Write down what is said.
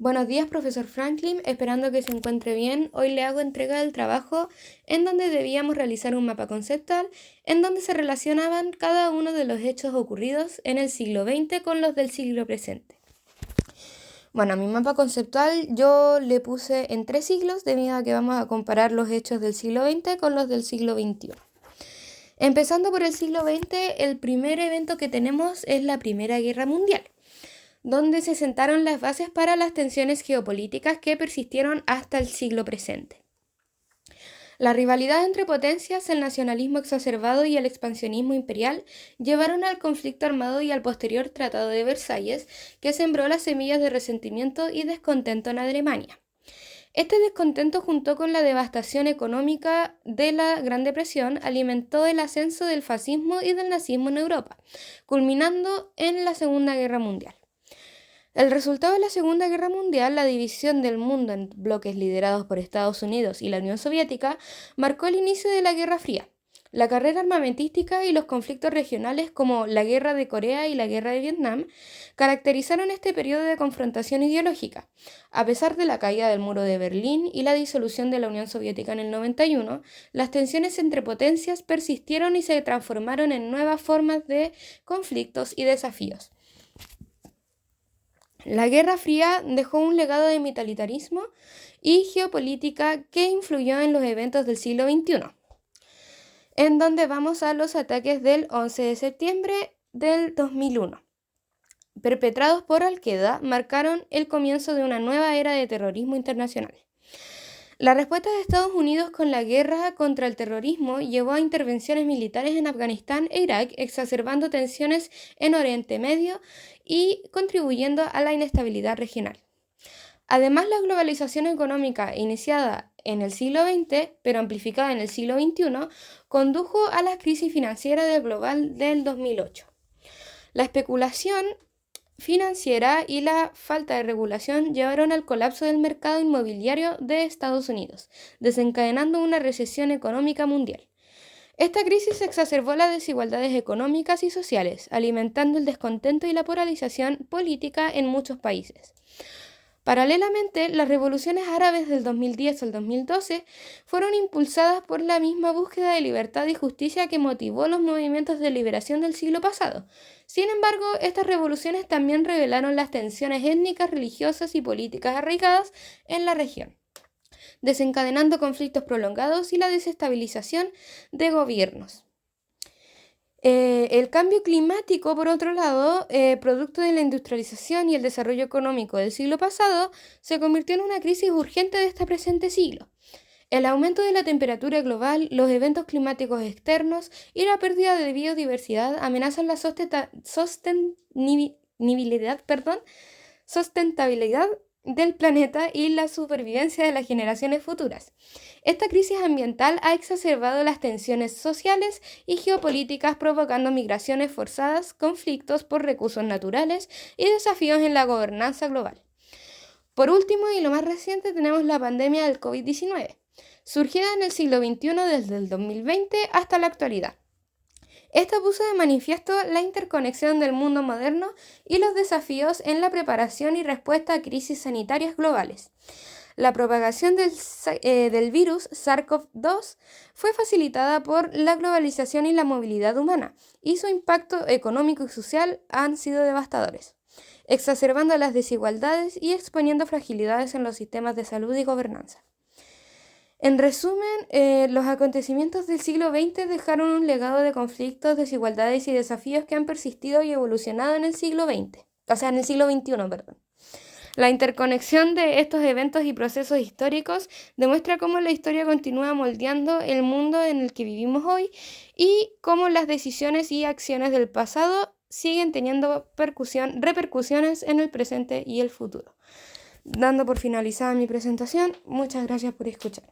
Buenos días, profesor Franklin, esperando que se encuentre bien. Hoy le hago entrega del trabajo en donde debíamos realizar un mapa conceptual en donde se relacionaban cada uno de los hechos ocurridos en el siglo XX con los del siglo presente. Bueno, a mi mapa conceptual yo le puse en 3 siglos debido a que vamos a comparar los hechos del siglo XX con los del siglo XXI. Empezando por el siglo XX, el primer evento que tenemos es la Primera Guerra Mundial, donde se sentaron las bases para las tensiones geopolíticas que persistieron hasta el siglo presente. La rivalidad entre potencias, el nacionalismo exacerbado y el expansionismo imperial llevaron al conflicto armado y al posterior Tratado de Versalles, que sembró las semillas de resentimiento y descontento en Alemania. Este descontento, junto con la devastación económica de la Gran Depresión, alimentó el ascenso del fascismo y del nazismo en Europa, culminando en la Segunda Guerra Mundial. El resultado de la Segunda Guerra Mundial, la división del mundo en bloques liderados por Estados Unidos y la Unión Soviética, marcó el inicio de la Guerra Fría. La carrera armamentística y los conflictos regionales como la Guerra de Corea y la Guerra de Vietnam caracterizaron este periodo de confrontación ideológica. A pesar de la caída del muro de Berlín y la disolución de la Unión Soviética en el 91, las tensiones entre potencias persistieron y se transformaron en nuevas formas de conflictos y desafíos. La Guerra Fría dejó un legado de militarismo y geopolítica que influyó en los eventos del siglo XXI, en donde vamos a los ataques del 11 de septiembre del 2001. Perpetrados por Al-Qaeda, marcaron el comienzo de una nueva era de terrorismo internacional. La respuesta de Estados Unidos con la guerra contra el terrorismo llevó a intervenciones militares en Afganistán e Irak, exacerbando tensiones en Oriente Medio y contribuyendo a la inestabilidad regional. Además, la globalización económica iniciada en el siglo XX, pero amplificada en el siglo XXI, condujo a la crisis financiera global del 2008. La especulación financiera y la falta de regulación llevaron al colapso del mercado inmobiliario de Estados Unidos, desencadenando una recesión económica mundial. Esta crisis exacerbó las desigualdades económicas y sociales, alimentando el descontento y la polarización política en muchos países. Paralelamente, las revoluciones árabes del 2010 al 2012 fueron impulsadas por la misma búsqueda de libertad y justicia que motivó los movimientos de liberación del siglo pasado. Sin embargo, estas revoluciones también revelaron las tensiones étnicas, religiosas y políticas arraigadas en la región, desencadenando conflictos prolongados y la desestabilización de gobiernos. El cambio climático, por otro lado, producto de la industrialización y el desarrollo económico del siglo pasado, se convirtió en una crisis urgente de este presente siglo. El aumento de la temperatura global, los eventos climáticos externos y la pérdida de biodiversidad amenazan la sustentabilidad del planeta y la supervivencia de las generaciones futuras. Esta crisis ambiental ha exacerbado las tensiones sociales y geopolíticas, provocando migraciones forzadas, conflictos por recursos naturales y desafíos en la gobernanza global. Por último, y lo más reciente, tenemos la pandemia del COVID-19, surgida en el siglo XXI desde el 2020 hasta la actualidad. Esta puso de manifiesto la interconexión del mundo moderno y los desafíos en la preparación y respuesta a crisis sanitarias globales. La propagación del virus SARS-CoV-2 fue facilitada por la globalización y la movilidad humana, y su impacto económico y social han sido devastadores, exacerbando las desigualdades y exponiendo fragilidades en los sistemas de salud y gobernanza. En resumen, los acontecimientos del siglo XX dejaron un legado de conflictos, desigualdades y desafíos que han persistido y evolucionado en el siglo XX, en el siglo XXI, perdón. La interconexión de estos eventos y procesos históricos demuestra cómo la historia continúa moldeando el mundo en el que vivimos hoy y cómo las decisiones y acciones del pasado siguen teniendo repercusiones en el presente y el futuro. Dando por finalizada mi presentación, muchas gracias por escuchar.